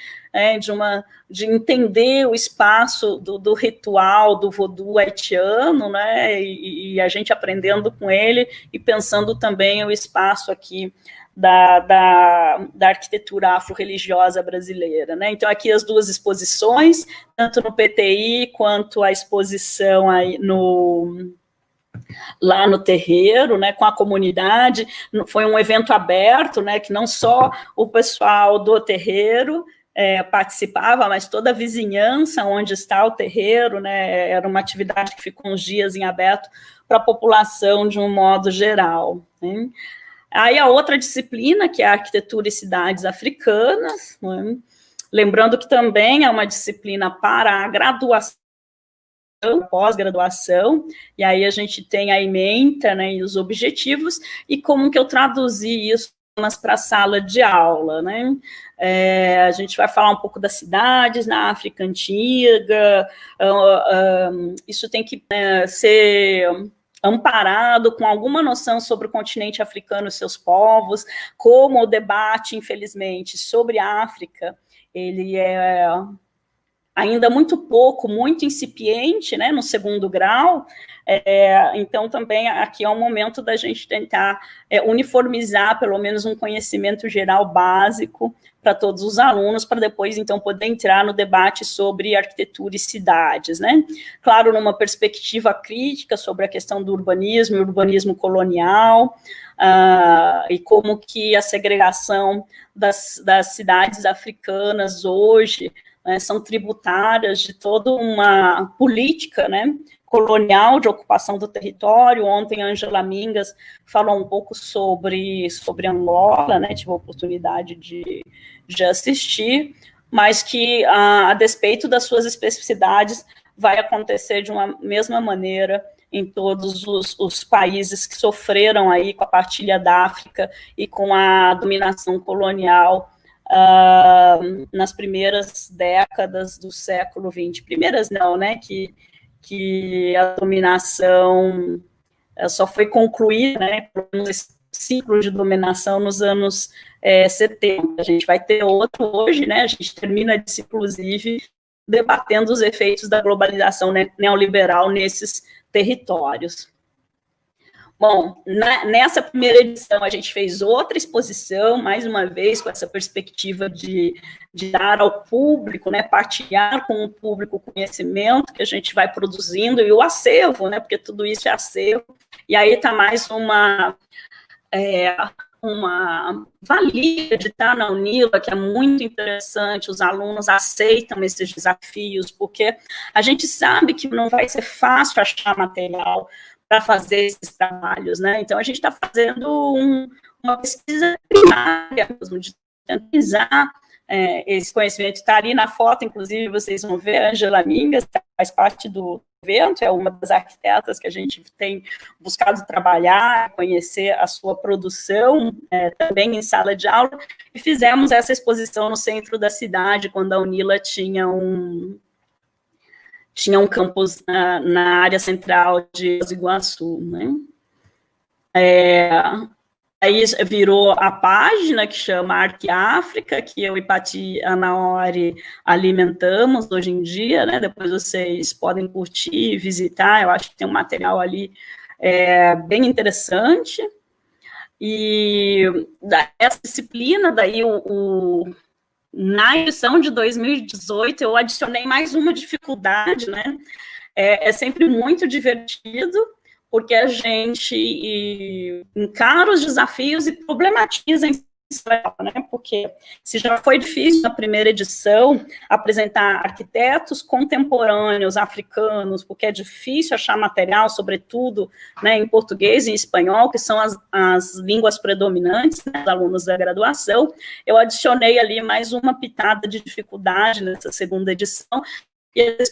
de entender o espaço do ritual do voodoo haitiano, né, e a gente aprendendo com ele e pensando também o espaço aqui da arquitetura afro-religiosa brasileira, né? Então, aqui as 2 exposições, tanto no PTI quanto a exposição aí lá no terreiro, né, com a comunidade. Foi um evento aberto, né, que não só o pessoal do terreiro participava, mas toda a vizinhança onde está o terreiro, né, era uma atividade que ficou uns dias em aberto para a população de um modo geral, né? Aí a outra disciplina, que é a arquitetura e cidades africanas, né? Lembrando que também é uma disciplina para a graduação, pós-graduação, e aí a gente tem a ementa, né, e os objetivos, e como que eu traduzi isso para a sala de aula, né? A gente vai falar um pouco das cidades na África Antiga, isso tem que ser amparado com alguma noção sobre o continente africano e seus povos, como o debate, infelizmente, sobre a África, ele ainda muito pouco, muito incipiente, né, no segundo grau. Então, também aqui é um momento da gente tentar uniformizar, pelo menos, um conhecimento geral básico para todos os alunos, para depois, então, poder entrar no debate sobre arquitetura e cidades, né? Claro, numa perspectiva crítica sobre a questão do urbanismo e urbanismo colonial, e como que a segregação das cidades africanas hoje, né, são tributárias de toda uma política, né, colonial de ocupação do território. Ontem, Ângela Mingas falou um pouco sobre Angola, né, tive a oportunidade de assistir, mas que, a despeito das suas especificidades, vai acontecer de uma mesma maneira em todos os países que sofreram aí com a partilha da África e com a dominação colonial nas primeiras décadas do século XX. Primeiras não, né, que a dominação só foi concluída, né, esse ciclo de dominação nos anos 70. A gente vai ter outro hoje, né, a gente termina esse, inclusive, debatendo os efeitos da globalização neoliberal nesses territórios. Bom, nessa primeira edição a gente fez outra exposição, mais uma vez com essa perspectiva de dar ao público, né, partilhar com o público o conhecimento que a gente vai produzindo e o acervo, né, porque tudo isso é acervo, e aí está mais uma valia de estar na UNILA, que é muito interessante, os alunos aceitam esses desafios, porque a gente sabe que não vai ser fácil achar material para fazer esses trabalhos, né? Então, a gente está fazendo uma pesquisa primária mesmo, de tentar esse conhecimento. Está ali na foto, inclusive, vocês vão ver, a Ângela Mingas, que faz parte do evento, é uma das arquitetas que a gente tem buscado trabalhar, conhecer a sua produção, também em sala de aula, e fizemos essa exposição no centro da cidade, quando a UNILA tinha um campus na área central de Foz do Iguaçu, né? Aí virou a página que chama Arquiáfrica, que eu e Pati Anaori alimentamos hoje em dia, né? Depois vocês podem curtir, visitar, eu acho que tem um material ali bem interessante. E essa disciplina, daí na edição de 2018, eu adicionei mais uma dificuldade, né? É sempre muito divertido, porque a gente encara os desafios e problematiza em Israel, né? Porque se já foi difícil na primeira edição apresentar arquitetos contemporâneos africanos, porque é difícil achar material, sobretudo, né, em português e em espanhol, que são as línguas predominantes, né, dos alunos da graduação, eu adicionei ali mais uma pitada de dificuldade nessa segunda edição, e as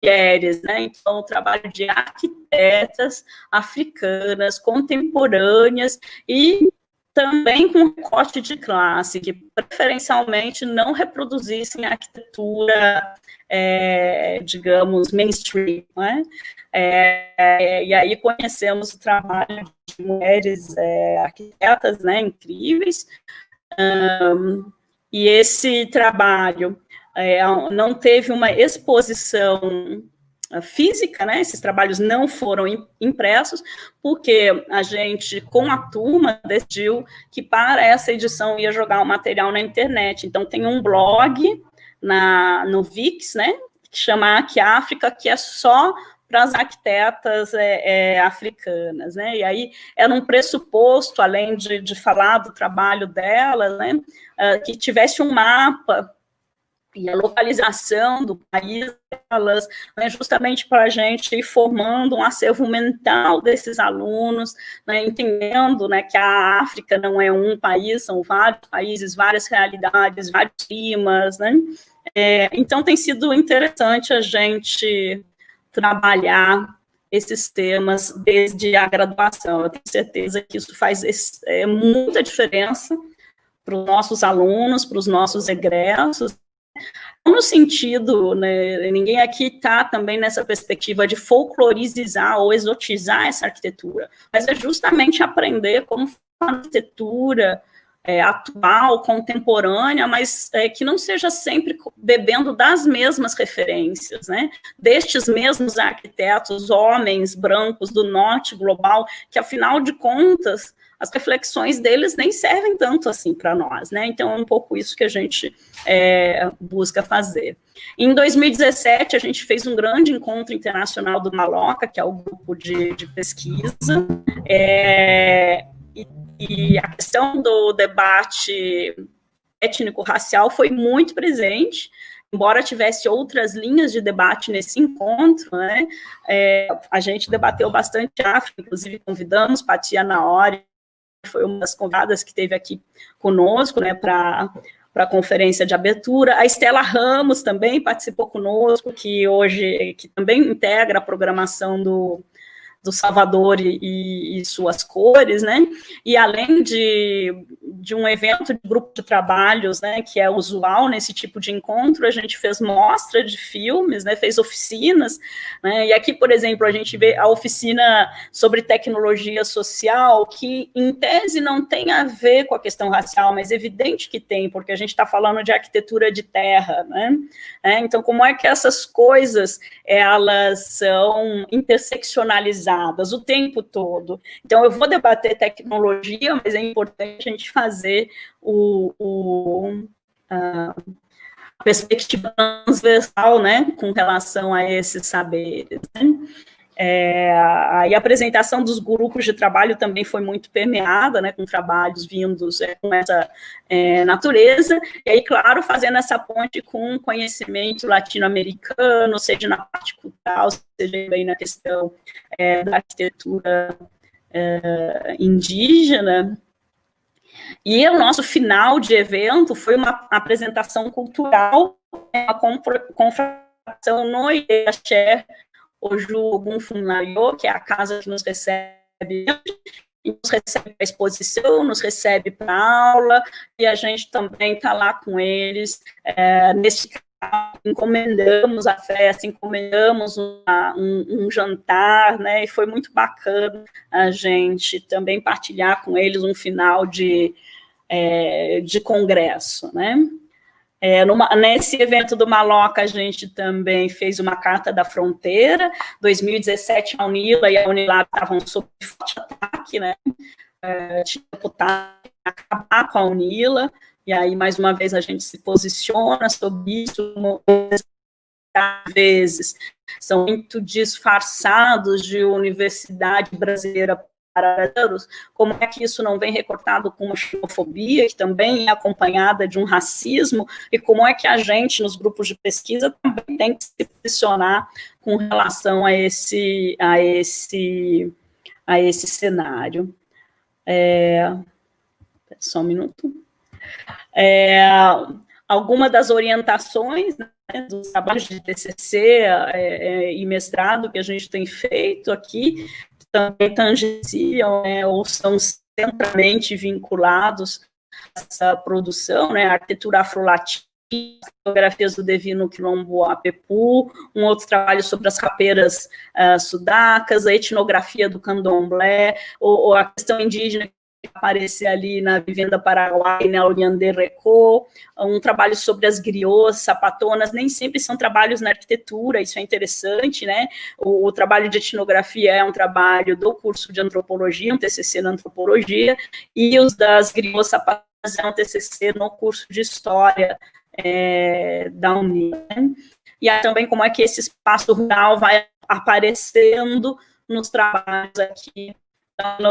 mulheres, né? Então, o trabalho de arquitetas africanas, contemporâneas, e também com recorte de classe, que preferencialmente não reproduzissem a arquitetura, digamos, mainstream, né? E aí conhecemos o trabalho de mulheres arquitetas, né, incríveis, e esse trabalho não teve uma exposição física, né? Esses trabalhos não foram impressos, porque a gente, com a turma, decidiu que para essa edição ia jogar o material na internet. Então, tem um blog no Wix, né? Que chama Arquiáfrica, que é só para as arquitetas africanas, né? E aí era um pressuposto, além de falar do trabalho delas, né? Que tivesse um mapa e a localização do país delas, né, justamente para a gente ir formando um acervo mental desses alunos, né, entendendo, né, que a África não é um país, são vários países, várias realidades, vários climas, né? Então tem sido interessante a gente trabalhar esses temas desde a graduação. Eu tenho certeza que isso faz muita diferença para os nossos alunos, para os nossos egressos, no sentido, né, ninguém aqui está também nessa perspectiva de folclorizar ou exotizar essa arquitetura, mas é justamente aprender como a arquitetura atual, contemporânea, mas que não seja sempre bebendo das mesmas referências, né? Destes mesmos arquitetos, homens brancos do norte global, que, afinal de contas, as reflexões deles nem servem tanto assim para nós, né? Então, é um pouco isso que a gente busca fazer. Em 2017, a gente fez um grande encontro internacional do Maloca, que é o grupo de pesquisa, e a questão do debate étnico-racial foi muito presente, embora tivesse outras linhas de debate nesse encontro, né? A gente debateu bastante África, inclusive convidamos Paty Anaori, foi uma das convidadas que esteve aqui conosco, né, para a conferência de abertura. A Estela Ramos também participou conosco, que também integra a programação do Salvador e suas cores, né? E além de um evento de grupo de trabalhos, né, que é usual nesse tipo de encontro, a gente fez mostra de filmes, né, fez oficinas, né? E aqui, por exemplo, a gente vê a oficina sobre tecnologia social, que em tese não tem a ver com a questão racial, mas é evidente que tem, porque a gente está falando de arquitetura de terra, né? Então, como é que essas coisas, elas são interseccionalizadas o tempo todo? Então, eu vou debater tecnologia, mas é importante a gente fazer a perspectiva transversal, né, com relação a esses saberes, né? E a apresentação dos grupos de trabalho também foi muito permeada, né, com trabalhos vindos com essa natureza, e aí, claro, fazendo essa ponte com conhecimento latino-americano, seja na parte cultural, seja bem na questão da arquitetura indígena. E o nosso final de evento foi uma apresentação cultural, uma confraternização no Iaxé, Oju Funayô, que é a casa que nos recebe para a exposição, nos recebe para a aula, e a gente também está lá com eles. Neste caso, encomendamos a festa, encomendamos um jantar, né, e foi muito bacana a gente também partilhar com eles um final de congresso, né? Nesse evento do Maloca, a gente também fez uma Carta da Fronteira. 2017, a UNILA e a Unilab estavam sob forte ataque, né? Tinha deputado acabar com a UNILA, e aí, mais uma vez, a gente se posiciona sobre isso. Às vezes, são muito disfarçados de universidade brasileira para brasileiros. Como é que isso não vem recortado com uma xenofobia, que também é acompanhada de um racismo, e como é que a gente, nos grupos de pesquisa, também tem que se posicionar com relação a esse cenário. Só um minuto. Alguma das orientações, né, dos trabalhos de TCC e mestrado que a gente tem feito aqui, também tangenciam, né, ou são centralmente vinculados a essa produção, né, a arquitetura afro-latina, fotografias do Devino Quilombo Apepu, um outro trabalho sobre as rapeiras sudacas, a etnografia do candomblé, ou a questão indígena que aparece ali na Vivenda Paraguai, na Oriandê Recô, um trabalho sobre as griots, sapatonas. Nem sempre são trabalhos na arquitetura, isso é interessante, né? O trabalho de etnografia é um trabalho do curso de antropologia, um TCC na antropologia, e os das griots, sapatonas é um TCC no curso de história da Unila, né? E aí também como é que esse espaço rural vai aparecendo nos trabalhos aqui,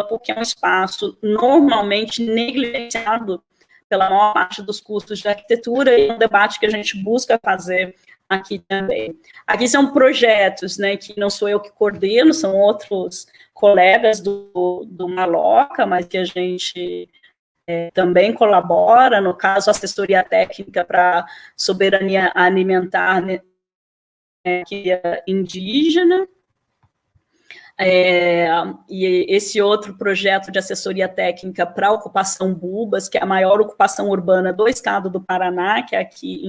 porque é um espaço normalmente negligenciado pela maior parte dos cursos de arquitetura, e é um debate que a gente busca fazer aqui também. Aqui são projetos, né, que não sou eu que coordeno, são outros colegas do Maloca, mas que a gente também colabora, no caso, assessoria técnica para soberania alimentar, né, que é indígena. E esse outro projeto de assessoria técnica para a ocupação Bubas, que é a maior ocupação urbana do estado do Paraná, que é aqui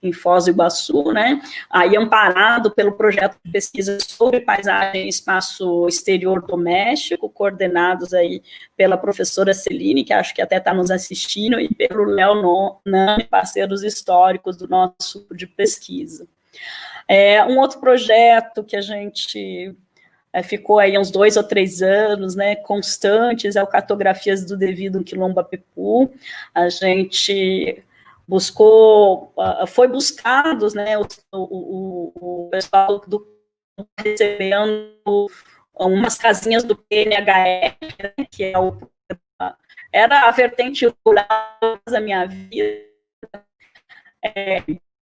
em Foz do Iguaçu, né? Aí amparado pelo projeto de pesquisa sobre paisagem e espaço exterior doméstico, coordenados aí pela professora Celine, que acho que até está nos assistindo, e pelo Léo Nami, parceiros históricos do nosso grupo de pesquisa. Um outro projeto que a gente ficou aí uns 2 ou 3 anos, né, constantes, é o Cartografias do Devido Quilombo Apepu. A gente foi buscados, né, o pessoal do recebendo umas casinhas do PNHR, né, que era a vertente rural da minha vida,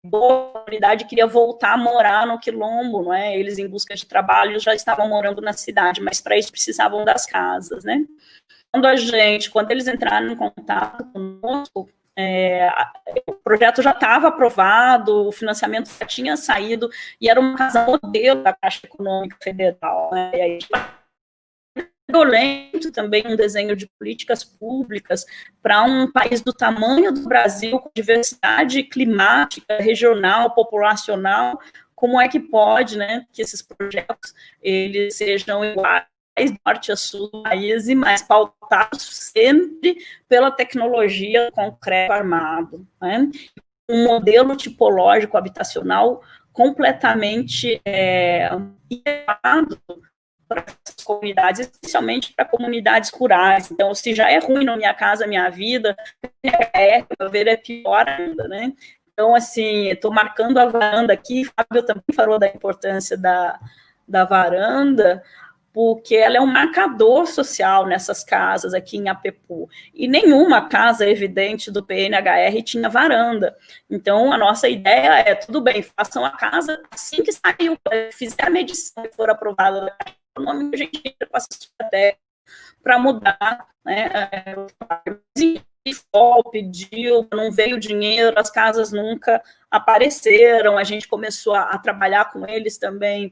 boa comunidade queria voltar a morar no Quilombo, não é? Eles, em busca de trabalho, já estavam morando na cidade, mas para isso precisavam das casas, né? Quando eles entraram em contato conosco, o projeto já estava aprovado, o financiamento já tinha saído, e era uma casa modelo da Caixa Econômica Federal, né? E aí, violento também um desenho de políticas públicas para um país do tamanho do Brasil, com diversidade climática, regional, populacional, como é que pode, né, que esses projetos eles sejam iguais do norte a sul do país e mais pautados sempre pela tecnologia do concreto armado, né? Um modelo tipológico habitacional completamente errado para as comunidades, especialmente para comunidades rurais. Então, se já é ruim na Minha Casa Minha Vida, é pior ainda, né? Então, assim, estou marcando a varanda aqui, Fábio também falou da importância da varanda, porque ela é um marcador social nessas casas aqui em Apepu, e nenhuma casa evidente do PNHR tinha varanda. Então, a nossa ideia é, tudo bem, façam a casa assim que saiu, fizer a medição e for aprovada, a gente entra com essa estratégia para mudar, né? Pediu, não veio dinheiro, as casas nunca apareceram, a gente começou a trabalhar com eles também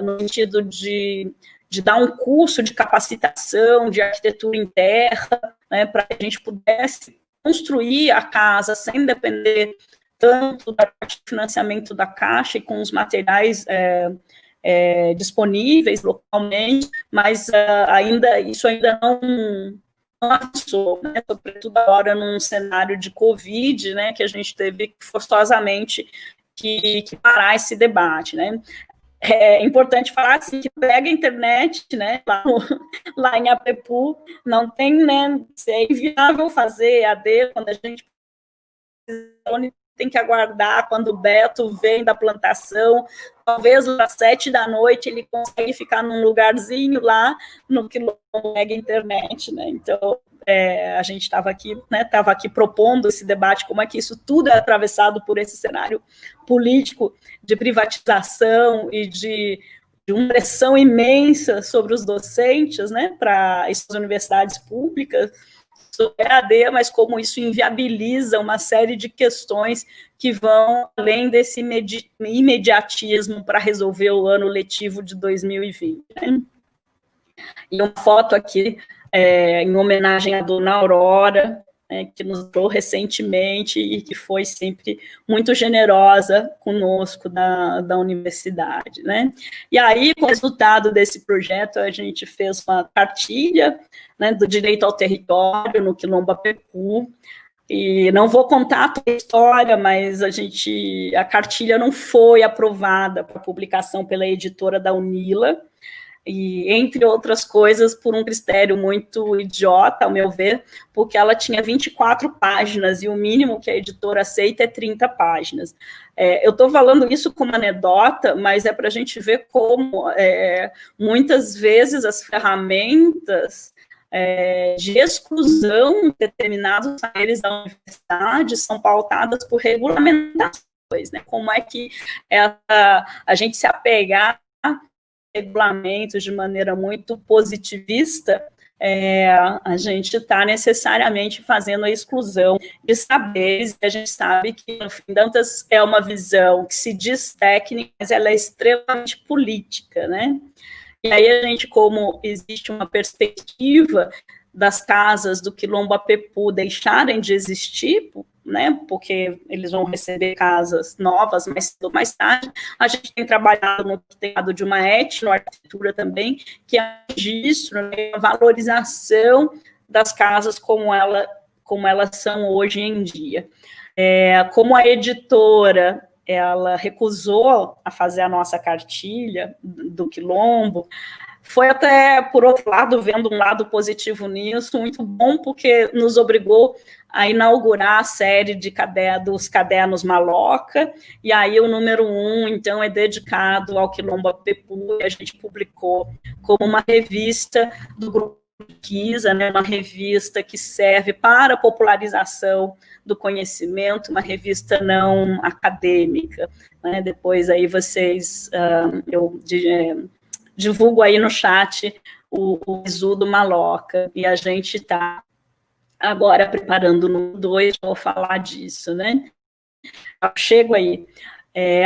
no sentido de dar um curso de capacitação de arquitetura em terra, né, para que a gente pudesse construir a casa sem depender tanto da parte de financiamento da Caixa e com os materiais disponíveis localmente, mas isso ainda não avançou, né, sobretudo agora num cenário de Covid, né, que a gente teve forçosamente que parar esse debate, né. É importante falar assim, que pega a internet, né, lá em Apepu, não tem, né, é inviável fazer EAD quando a gente tem que aguardar quando o Beto vem da plantação, talvez às 7 da noite ele consegue ficar num lugarzinho lá no Quilombo, pega a internet, né, então a gente estava aqui, né, propondo esse debate, como é que isso tudo é atravessado por esse cenário político de privatização e de uma pressão imensa sobre os docentes, né, para as universidades públicas, sobre EAD, mas como isso inviabiliza uma série de questões que vão além desse imediatismo para resolver o ano letivo de 2020. Né? E uma foto aqui em homenagem à dona Aurora, que nos deu recentemente e que foi sempre muito generosa conosco da universidade, né? E aí, com o resultado desse projeto, a gente fez uma cartilha, né, do direito ao território no Quilombo Apepu, e não vou contar toda a história, mas a cartilha não foi aprovada para publicação pela editora da Unila, e, entre outras coisas, por um critério muito idiota, ao meu ver, porque ela tinha 24 páginas, e o mínimo que a editora aceita é 30 páginas. Eu estou falando isso como anedota, mas é para a gente ver como, muitas vezes, as ferramentas de exclusão de determinados saberes da universidade são pautadas por regulamentações, né? Como é que a gente se apegar regulamentos de maneira muito positivista, a gente está necessariamente fazendo a exclusão de saberes, e a gente sabe que, no fim das contas, é uma visão que se diz técnica, mas ela é extremamente política, né? E aí a gente, como existe uma perspectiva das casas do Quilombo Apepu deixarem de existir, né, porque eles vão receber casas novas mais cedo ou mais tarde, a gente tem trabalhado no teatro de uma etnoarquitetura também, que é um registro, né, a valorização das casas como elas são hoje em dia. Como a editora ela recusou a fazer a nossa cartilha do Quilombo, foi até, por outro lado, vendo um lado positivo nisso, muito bom, porque nos obrigou a inaugurar a série dos cadernos Maloca, e aí o número 1, então, é dedicado ao Quilombo Apepu, e a gente publicou como uma revista do Grupo Pesquisa, né, uma revista que serve para a popularização do conhecimento, uma revista não acadêmica, né? Depois aí vocês, eu divulgo aí no chat o Bizu do Maloca, e a gente está agora preparando no 2, vou falar disso, né? Chego aí.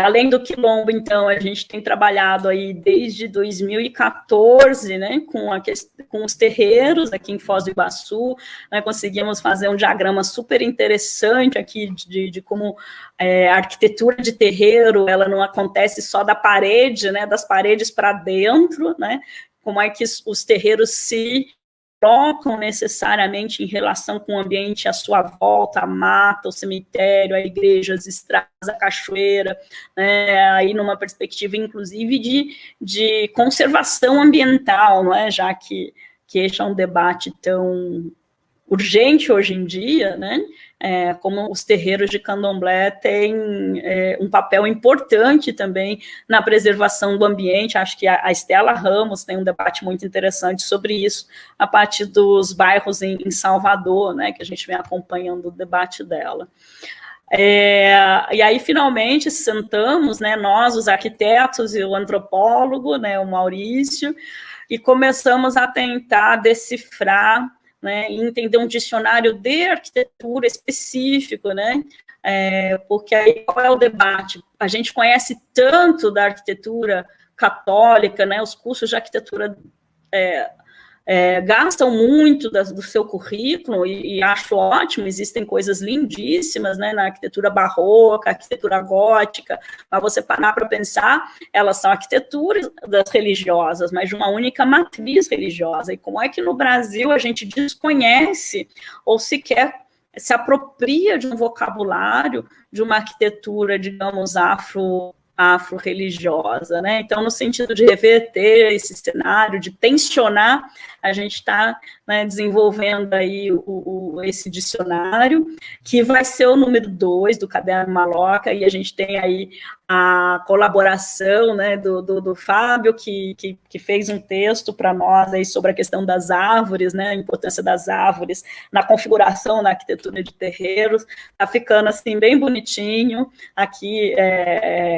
Além do Quilombo, então, a gente tem trabalhado aí desde 2014, né, com os terreiros aqui em Foz do Iguaçu, né, conseguimos fazer um diagrama super interessante aqui de como a arquitetura de terreiro, ela não acontece só da parede, né, das paredes para dentro, né, como é que os terreiros se colocam necessariamente em relação com o ambiente à sua volta, a mata, o cemitério, a igreja, as estradas, a cachoeira, né, aí numa perspectiva, inclusive, de conservação ambiental, não é? Já que este é um debate tão urgente hoje em dia, né? Como os terreiros de candomblé têm um papel importante também na preservação do ambiente. Acho que a Estela Ramos tem um debate muito interessante sobre isso, a partir dos bairros em Salvador, né, que a gente vem acompanhando o debate dela. E aí, finalmente, sentamos, né, nós, os arquitetos e o antropólogo, né, o Maurício, e começamos a tentar decifrar, né, e entender um dicionário de arquitetura específico, né, porque aí qual é o debate? A gente conhece tanto da arquitetura católica, né, os cursos de arquitetura gastam muito do seu currículo, e acho ótimo, existem coisas lindíssimas, né, na arquitetura barroca, arquitetura gótica, mas você parar para pensar, elas são arquiteturas religiosas, mas de uma única matriz religiosa, e como é que no Brasil a gente desconhece, ou sequer se apropria de um vocabulário, de uma arquitetura, digamos, afro-religiosa, né? Então, no sentido de reverter esse cenário, de tensionar, a gente está, né, desenvolvendo aí esse dicionário, que vai ser o número 2 do Caderno Maloca, e a gente tem aí a colaboração, né, do Fábio, que fez um texto para nós aí sobre a questão das árvores, né, a importância das árvores na configuração na arquitetura de terreiros. Está ficando assim bem bonitinho aqui,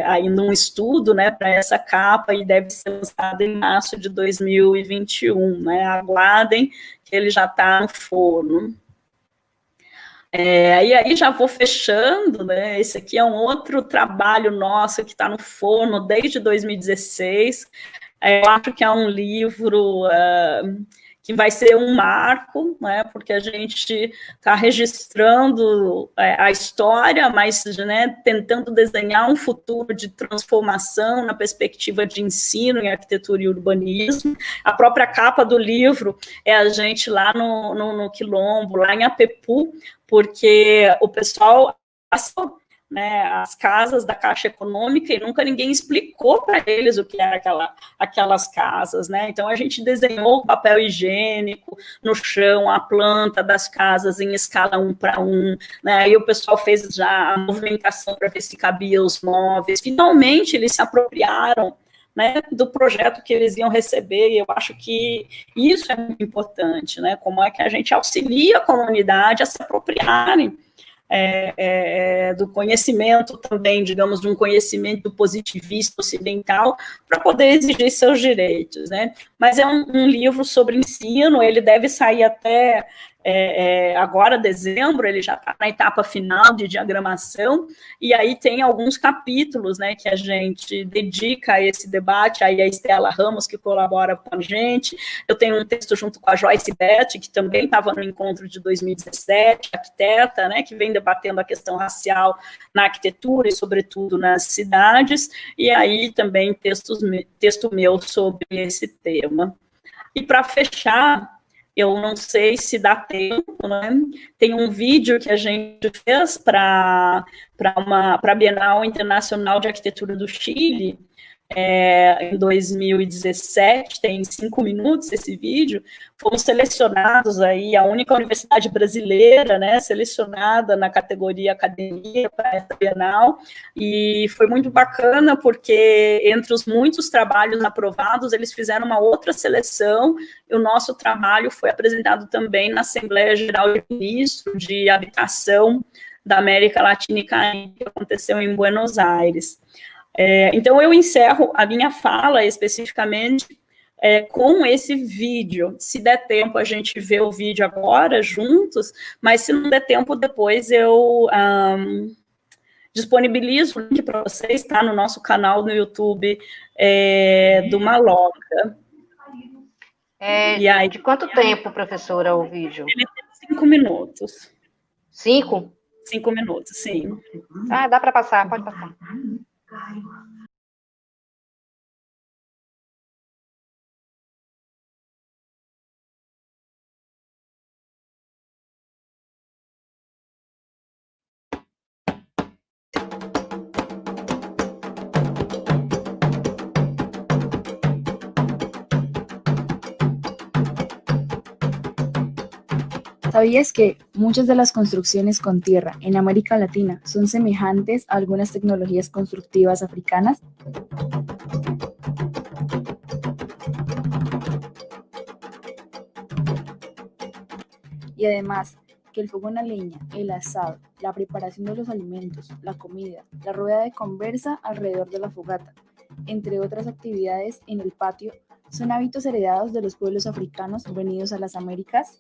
ainda um estudo, né, para essa capa, e deve ser lançado em março de 2021, né? Aguardem, que ele já está no forno. E aí já vou fechando, né? Esse aqui é um outro trabalho nosso que está no forno desde 2016. Eu acho que é um livro que vai ser um marco, né, porque a gente está registrando a história, mas, né, tentando desenhar um futuro de transformação na perspectiva de ensino em arquitetura e urbanismo. A própria capa do livro é a gente lá no Quilombo, lá em Apepu, porque o pessoal passou, né, as casas da Caixa Econômica, e nunca ninguém explicou para eles o que era aquelas casas, né? Então a gente desenhou o papel higiênico no chão, a planta das casas em escala 1:1, né? Aí o pessoal fez já a movimentação para ver se cabia os móveis. Finalmente eles se apropriaram, né, do projeto que eles iam receber, e eu acho que isso é muito importante, né? Como é que a gente auxilia a comunidade a se apropriarem do conhecimento também, digamos, de um conhecimento positivista ocidental, para poder exigir seus direitos, né? Mas é um livro sobre ensino, ele deve sair até agora, dezembro, ele já está na etapa final de diagramação, e aí tem alguns capítulos, né, que a gente dedica a esse debate, aí a Estela Ramos, que colabora com a gente, eu tenho um texto junto com a Joyce Beth, que também estava no encontro de 2017, arquiteta, né, que vem debatendo a questão racial na arquitetura e, sobretudo, nas cidades, e aí também texto meu sobre esse tema. E para fechar, eu não sei se dá tempo, né? Tem um vídeo que a gente fez para a Bienal Internacional de Arquitetura do Chile, em 2017, tem 5 minutos esse vídeo. Fomos selecionados aí, a única universidade brasileira, né, selecionada na categoria academia para essa Bienal, e foi muito bacana porque entre os muitos trabalhos aprovados, eles fizeram uma outra seleção, e o nosso trabalho foi apresentado também na Assembleia Geral de Ministros de Habitação da América Latina e Caribe, que aconteceu em Buenos Aires. Então, eu encerro a minha fala especificamente com esse vídeo. Se der tempo, a gente vê o vídeo agora juntos, mas se não der tempo, depois eu disponibilizo o link para vocês, tá? No nosso canal no YouTube do Maloca. E aí, de quanto tempo, professora, o vídeo? Ele tem 5 minutos. 5? 5 minutos, sim. Ah, dá para passar, pode passar. ¿Sabías que muchas de las construcciones con tierra en América Latina son semejantes a algunas tecnologías constructivas africanas? Y además, que el fogón a leña, el asado, la preparación de los alimentos, la comida, la rueda de conversa alrededor de la fogata, entre otras actividades en el patio, son hábitos heredados de los pueblos africanos venidos a las Américas.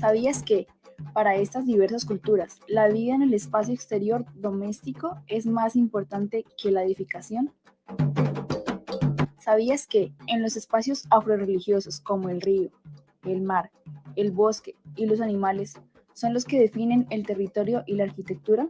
¿Sabías que, para estas diversas culturas, la vida en el espacio exterior doméstico es más importante que la edificación? ¿Sabías que, en los espacios afrorreligiosos como el río, el mar, el bosque y los animales, son los que definen el territorio y la arquitectura?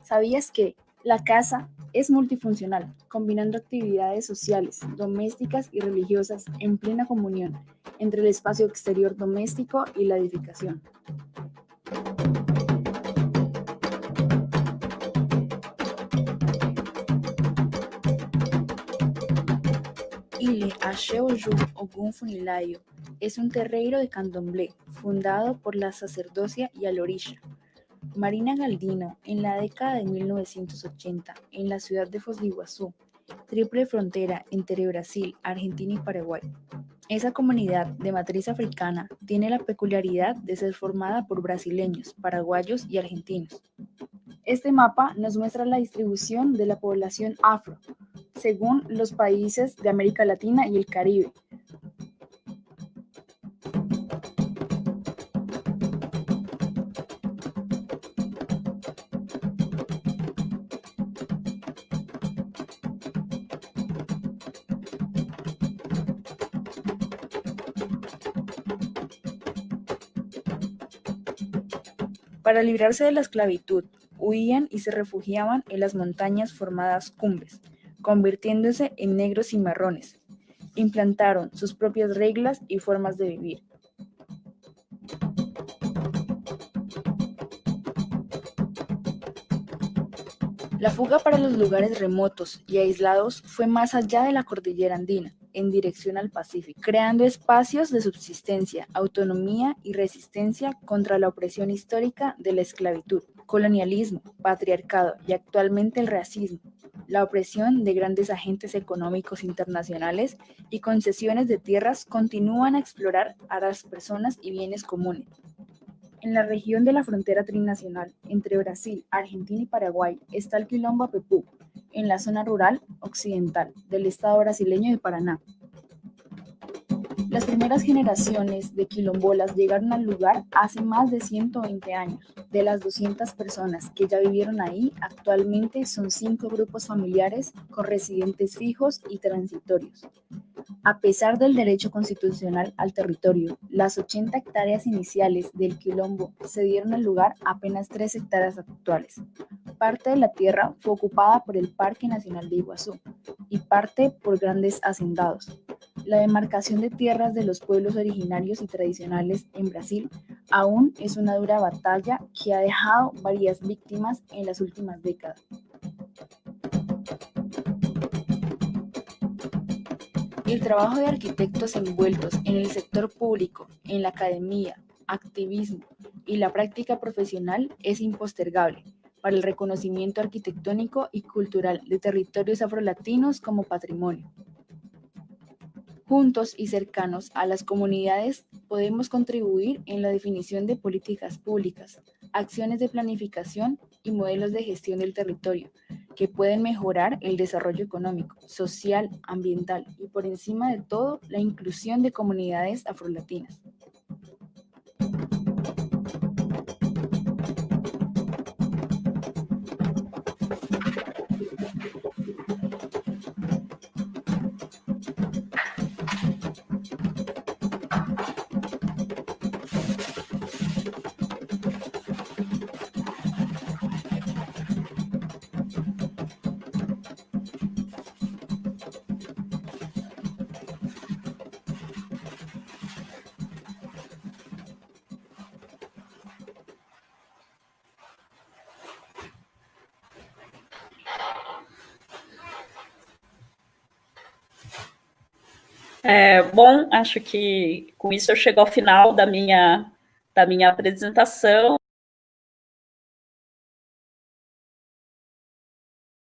¿Sabías que la casa es multifuncional, combinando actividades sociales, domésticas y religiosas en plena comunión entre el espacio exterior doméstico y la edificación? Ile Asheu-Yu Ogun Funilayo es un terreiro de candomblé fundado por la sacerdocia y al orisha. Marina Galdino, en la década de 1980, en la ciudad de Foz de Iguazú, triple frontera entre Brasil, Argentina y Paraguay. Esa comunidad de matriz africana tiene la peculiaridad de ser formada por brasileños, paraguayos y argentinos. Este mapa nos muestra la distribución de la población afro, según los países de América Latina y el Caribe. Para librarse de la esclavitud, huían y se refugiaban en las montañas formadas cumbres, convirtiéndose en negros y marrones. Implantaron sus propias reglas y formas de vivir. La fuga para los lugares remotos y aislados fue más allá de la cordillera andina, en dirección al Pacífico, creando espacios de subsistencia, autonomía y resistencia contra la opresión histórica de la esclavitud, colonialismo, patriarcado y actualmente el racismo, la opresión de grandes agentes económicos internacionales y concesiones de tierras continúan a explorar a las personas y bienes comunes. En la región de la frontera trinacional entre Brasil, Argentina y Paraguay está el Quilombo Apepú, en la zona rural occidental del estado brasileño de Paraná. Las primeras generaciones de quilombolas llegaron al lugar hace más de 120 años. De las 200 personas que ya vivieron ahí, actualmente son 5 grupos familiares con residentes fijos y transitorios. A pesar del derecho constitucional al territorio, las 80 hectáreas iniciales del quilombo cedieron el lugar a apenas 3 hectáreas actuales. Parte de la tierra fue ocupada por el Parque Nacional de Iguazú y parte por grandes hacendados. La demarcación de tierras de los pueblos originarios y tradicionales en Brasil aún es una dura batalla que ha dejado varias víctimas en las últimas décadas. El trabajo de arquitectos envueltos en el sector público, en la academia, activismo y la práctica profesional es impostergable para el reconocimiento arquitectónico y cultural de territorios afrolatinos como patrimonio. Juntos y cercanos a las comunidades podemos contribuir en la definición de políticas públicas, acciones de planificación y modelos de gestión del territorio que pueden mejorar el desarrollo económico, social, ambiental y por encima de todo la inclusión de comunidades afrolatinas. Bom, acho que com isso eu chego ao final da minha apresentação.